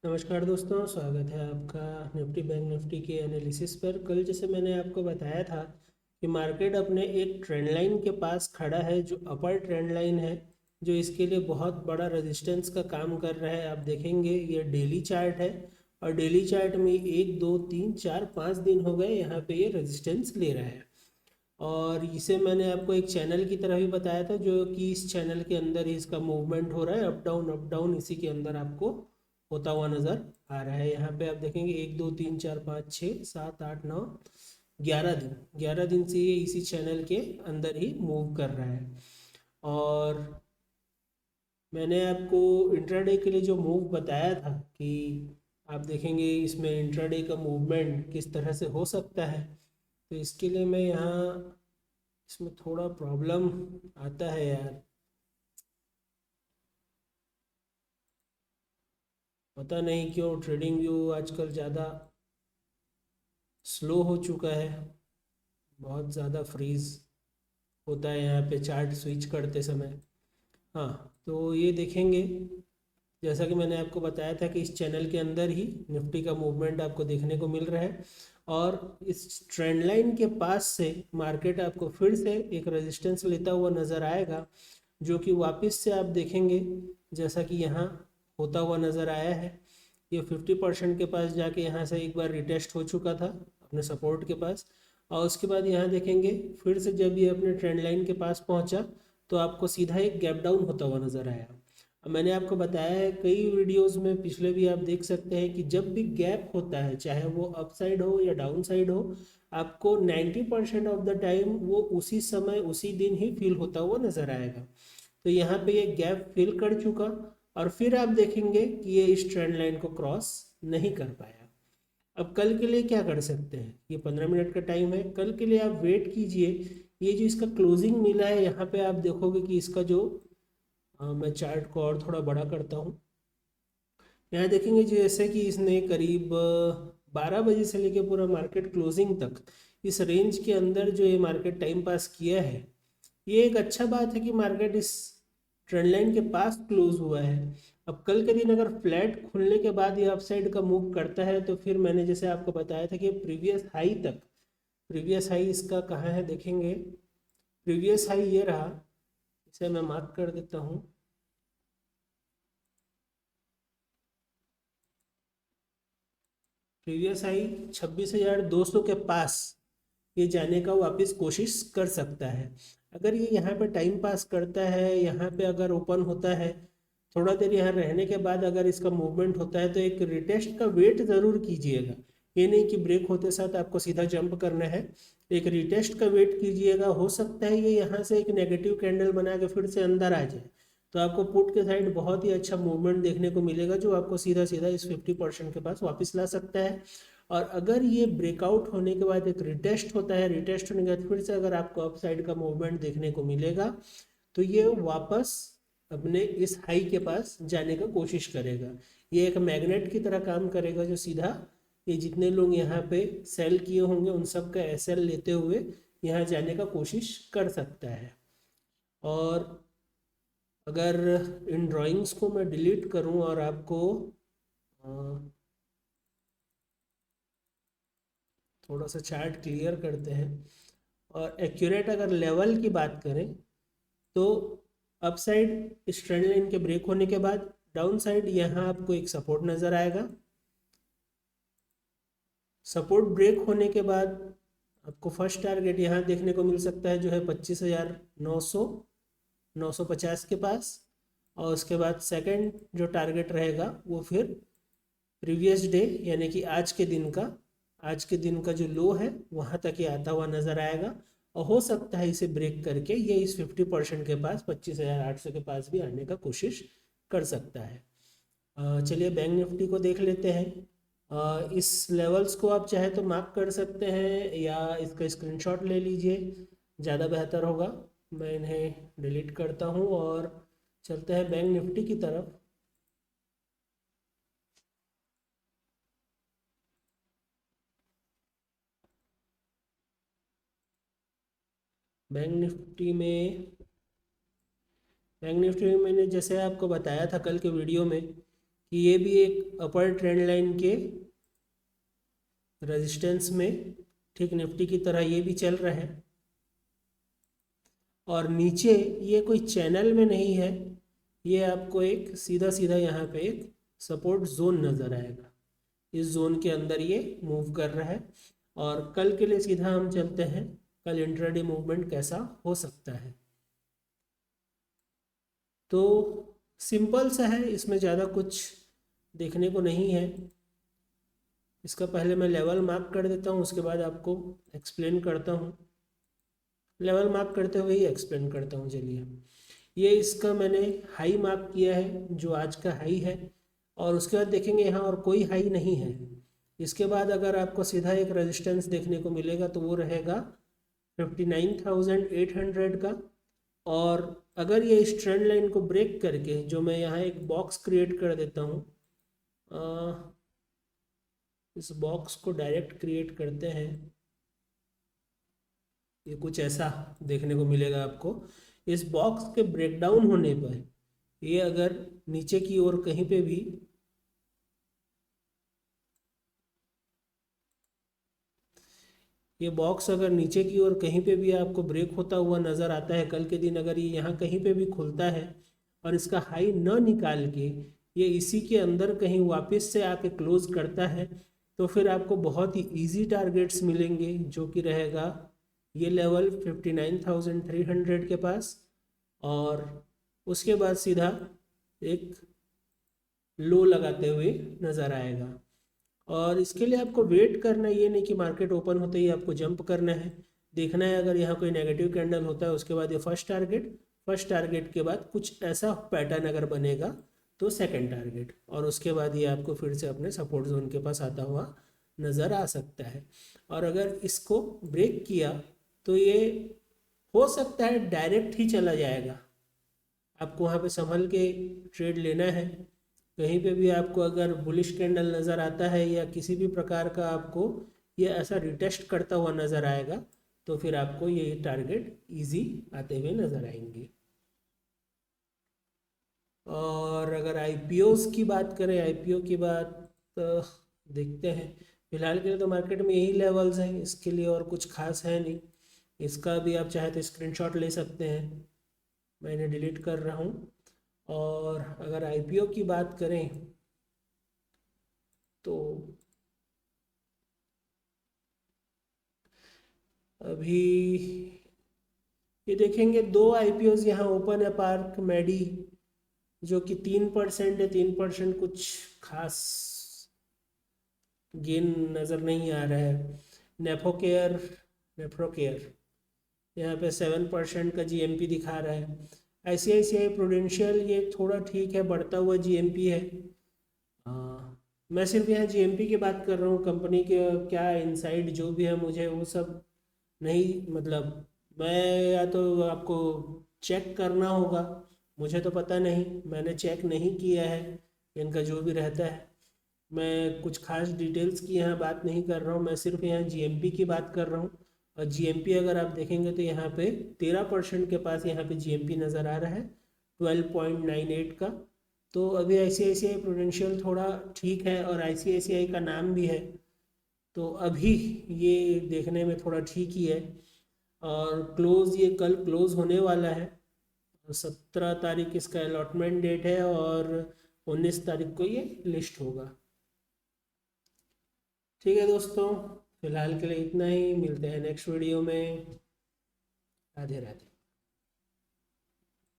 नमस्कार दोस्तों, स्वागत है आपका निफ्टी बैंक निफ्टी के एनालिसिस पर। कल जैसे मैंने आपको बताया था कि मार्केट अपने एक ट्रेंड लाइन के पास खड़ा है, जो अपर ट्रेंड लाइन है, जो इसके लिए बहुत बड़ा रेजिस्टेंस का काम कर रहा है। आप देखेंगे ये डेली चार्ट है और डेली चार्ट में 1 2 3 4 5 दिन हो गए यहाँ पे ये रेजिस्टेंस ले रहा है। और इसे मैंने आपको एक चैनल की तरह भी बताया था, जो कि इस चैनल के अंदर ही इसका मूवमेंट हो रहा है, अप डाउन इसी के अंदर आपको होता हुआ नज़र आ रहा है। यहाँ पे आप देखेंगे 1 2 3 4 5 6 7 8 9 11 दिन 11 दिन से ये इसी चैनल के अंदर ही मूव कर रहा है। और मैंने आपको इंट्राडे के लिए जो मूव बताया था कि आप देखेंगे इसमें इंट्राडे का मूवमेंट किस तरह से हो सकता है, तो इसके लिए मैं यहाँ इसमें थोड़ा प्रॉब्लम आता है यार। पता नहीं क्यों ट्रेडिंग व्यू आजकल ज़्यादा स्लो हो चुका है, बहुत ज़्यादा फ्रीज होता है यहाँ पे चार्ट स्विच करते समय। हाँ, तो ये देखेंगे, जैसा कि मैंने आपको बताया था कि इस चैनल के अंदर ही निफ्टी का मूवमेंट आपको देखने को मिल रहा है। और इस ट्रेंड लाइन के पास से मार्केट आपको फिर से एक रेजिस्टेंस लेता हुआ नज़र आएगा, जो कि वापस से आप देखेंगे जैसा कि यहाँ होता हुआ नज़र आया है। ये 50% के पास जाके यहाँ से एक बार रिटेस्ट हो चुका था अपने सपोर्ट के पास, और उसके बाद यहाँ देखेंगे फिर से जब ये अपने ट्रेंड लाइन के पास पहुँचा तो आपको सीधा एक गैप डाउन होता हुआ नज़र आया। अब मैंने आपको बताया है कई वीडियोस में, पिछले भी आप देख सकते हैं कि जब भी गैप होता है, चाहे वो अप साइड हो या डाउन साइड हो, आपको 90% ऑफ द टाइम वो उसी समय उसी दिन ही फील होता हुआ नज़र आएगा। तो यहाँ पे ये गैप फिल कर चुका और फिर आप देखेंगे कि ये इस ट्रेंड लाइन को क्रॉस नहीं कर पाया। अब कल के लिए क्या कर सकते हैं, ये 15 मिनट का टाइम है, कल के लिए आप वेट कीजिए। ये जो इसका क्लोजिंग मिला है, यहाँ पे आप देखोगे कि इसका जो मैं चार्ट को और थोड़ा बड़ा करता हूँ। यहाँ देखेंगे जैसे कि इसने करीब 12 बजे से लेकर पूरा मार्केट क्लोजिंग तक इस रेंज के अंदर जो ये मार्केट टाइम पास किया है, ये एक अच्छा बात है कि मार्केट इस ट्रेंड लाइन के पास क्लोज हुआ है। अब कल के दिन अगर फ्लैट खुलने के बाद ये अपसाइड का मूव करता है तो फिर मैंने जैसे आपको बताया था कि प्रीवियस हाई तक, प्रीवियस हाई इसका कहाँ है देखेंगे, प्रीवियस हाई ये रहा, इसे मैं मार्क कर देता हूँ। प्रीवियस हाई 26,200 के पास ये जाने का वापस कोशिश कर सकता है। अगर ये यहाँ पे टाइम पास करता है, यहाँ पे अगर ओपन होता है, थोड़ा देर यहाँ रहने के बाद अगर इसका मूवमेंट होता है तो एक रिटेस्ट का वेट ज़रूर कीजिएगा। ये नहीं कि ब्रेक होते साथ आपको सीधा जंप करना है, एक रिटेस्ट का वेट कीजिएगा। हो सकता है ये यहाँ से एक नेगेटिव कैंडल बना के फिर से अंदर आ जाए, तो आपको पुट के साइड बहुत ही अच्छा मूवमेंट देखने को मिलेगा, जो आपको सीधा सीधा इस 50% के पास वापस ला सकता है। और अगर ये ब्रेकआउट होने के बाद एक रिटेस्ट होता है, रिटेस्ट होने के बाद फिर से अगर आपको अप साइड का मूवमेंट देखने को मिलेगा, तो ये वापस अपने इस हाई के पास जाने का कोशिश करेगा। ये एक मैग्नेट की तरह काम करेगा, जो सीधा ये जितने लोग यहाँ पे सेल किए होंगे उन सब का एसएल लेते हुए यहाँ जाने का कोशिश कर सकता है। और अगर इन ड्राइंग्स को मैं डिलीट करूं और आपको अ, थोड़ा सा चार्ट क्लियर करते हैं और एक्यूरेट अगर लेवल की बात करें, तो अप साइड इस ट्रेंड लाइन के ब्रेक होने के बाद डाउन साइड यहाँ आपको एक सपोर्ट नज़र आएगा। सपोर्ट ब्रेक होने के बाद आपको फर्स्ट टारगेट यहाँ देखने को मिल सकता है, जो है 25,900 950 के पास। और उसके बाद सेकंड जो टारगेट रहेगा वो फिर प्रीवियस डे यानी कि आज के दिन का जो लो है वहाँ तक ये आता हुआ नज़र आएगा। और हो सकता है इसे ब्रेक करके ये इस 50% के पास 25,800 के पास भी आने का कोशिश कर सकता है। चलिए बैंक निफ्टी को देख लेते हैं। इस लेवल्स को आप चाहे तो मार्क कर सकते हैं या इसका स्क्रीनशॉट ले लीजिए, ज़्यादा बेहतर होगा। मैं इन्हें डिलीट करता हूँ और चलते हैं बैंक निफ्टी की तरफ। बैंक निफ्टी में मैंने जैसे आपको बताया था कल के वीडियो में कि ये भी एक अपर ट्रेंड लाइन के रेजिस्टेंस में ठीक निफ्टी की तरह ये भी चल रहा है, और नीचे ये कोई चैनल में नहीं है, ये आपको एक सीधा सीधा यहाँ पे एक सपोर्ट जोन नज़र आएगा। इस जोन के अंदर ये मूव कर रहा है। और कल के लिए सीधा हम चलते हैं, कल इंट्राडे मूवमेंट कैसा हो सकता है। तो सिंपल सा है, इसमें ज़्यादा कुछ देखने को नहीं है। इसका पहले मैं लेवल मार्क कर देता हूँ, उसके बाद आपको एक्सप्लेन करता हूँ। लेवल मार्क करते हुए ही एक्सप्लेन करता हूँ। चलिए, ये इसका मैंने हाई मार्क किया है, जो आज का हाई है, और उसके बाद देखेंगे यहाँ और कोई हाई नहीं है। इसके बाद अगर आपको सीधा एक रेजिस्टेंस देखने को मिलेगा तो वो रहेगा 59,800 का। और अगर ये इस ट्रेंड लाइन को ब्रेक करके, जो मैं यहाँ एक बॉक्स क्रिएट कर देता हूँ, इस बॉक्स को डायरेक्ट क्रिएट करते हैं, ये कुछ ऐसा देखने को मिलेगा आपको। इस बॉक्स के ब्रेकडाउन होने पर ये अगर नीचे की ओर कहीं पे भी ये बॉक्स अगर नीचे की ओर कहीं पे भी आपको ब्रेक होता हुआ नज़र आता है कल के दिन, अगर ये यहाँ कहीं पे भी खुलता है और इसका हाई न निकाल के ये इसी के अंदर कहीं वापस से आके क्लोज करता है, तो फिर आपको बहुत ही इजी टारगेट्स मिलेंगे, जो कि रहेगा ये लेवल 59,300 के पास, और उसके बाद सीधा एक लो लगाते हुए नज़र आएगा। और इसके लिए आपको वेट करना है, ये नहीं कि मार्केट ओपन होते ही आपको जंप करना है। देखना है अगर यहाँ कोई नेगेटिव कैंडल होता है, उसके बाद ये फर्स्ट टारगेट के बाद कुछ ऐसा पैटर्न अगर बनेगा तो सेकंड टारगेट, और उसके बाद ये आपको फिर से अपने सपोर्ट जोन के पास आता हुआ नज़र आ सकता है। और अगर इसको ब्रेक किया तो ये हो सकता है डायरेक्ट ही चला जाएगा। आपको वहाँ पे संभल के ट्रेड लेना है। कहीं पे भी आपको अगर बुलिश कैंडल नज़र आता है या किसी भी प्रकार का आपको ये ऐसा रिटेस्ट करता हुआ नज़र आएगा, तो फिर आपको ये टारगेट इजी आते हुए नज़र आएंगे। और अगर आईपीओस की बात करें, आईपीओ की बात तो देखते हैं। फिलहाल के लिए तो मार्केट में यही लेवल्स हैं, इसके लिए और कुछ खास है नहीं। इसका भी आप चाहे तो स्क्रीनशॉट ले सकते हैं, मैंने डिलीट कर रहा हूँ। और अगर आईपीओ की बात करें तो अभी ये देखेंगे 2 आईपीओज यहाँ ओपन है, पार्क मेडी जो कि 3% है। 3% कुछ खास गेन नज़र नहीं आ रहा है। नेफ्रोकेयर यहाँ पे 7% का जीएमपी दिखा रहा है। आईसीआईसीआई प्रूडेंशियल ये थोड़ा ठीक है, बढ़ता हुआ जीएमपी है। मैं सिर्फ यहाँ जीएमपी की बात कर रहा हूँ, कंपनी के क्या इनसाइड जो भी है मुझे वो सब नहीं, मतलब मैं या तो आपको चेक करना होगा, मुझे तो पता नहीं, मैंने चेक नहीं किया है इनका जो भी रहता है। मैं कुछ खास डिटेल्स की यहाँ बात नहीं कर रहा हूँ, मैं सिर्फ यहाँ जीएमपी की बात कर रहा हूँ। और जीएमपी अगर आप देखेंगे तो यहाँ पे 13% के पास यहाँ पे जीएमपी नज़र आ रहा है, 12.98 का। तो अभी आईसीआईसीआई प्रूडेंशियल थोड़ा ठीक है, और आईसीआईसीआई का नाम भी है, तो अभी ये देखने में थोड़ा ठीक ही है। और क्लोज़ ये कल क्लोज़ होने वाला है, 17 तारीख इसका अलॉटमेंट डेट है, और 19 तारीख को ये लिस्ट होगा। ठीक है दोस्तों, फिलहाल के लिए इतना ही, मिलते हैं नेक्स्ट वीडियो में। राधे राधे।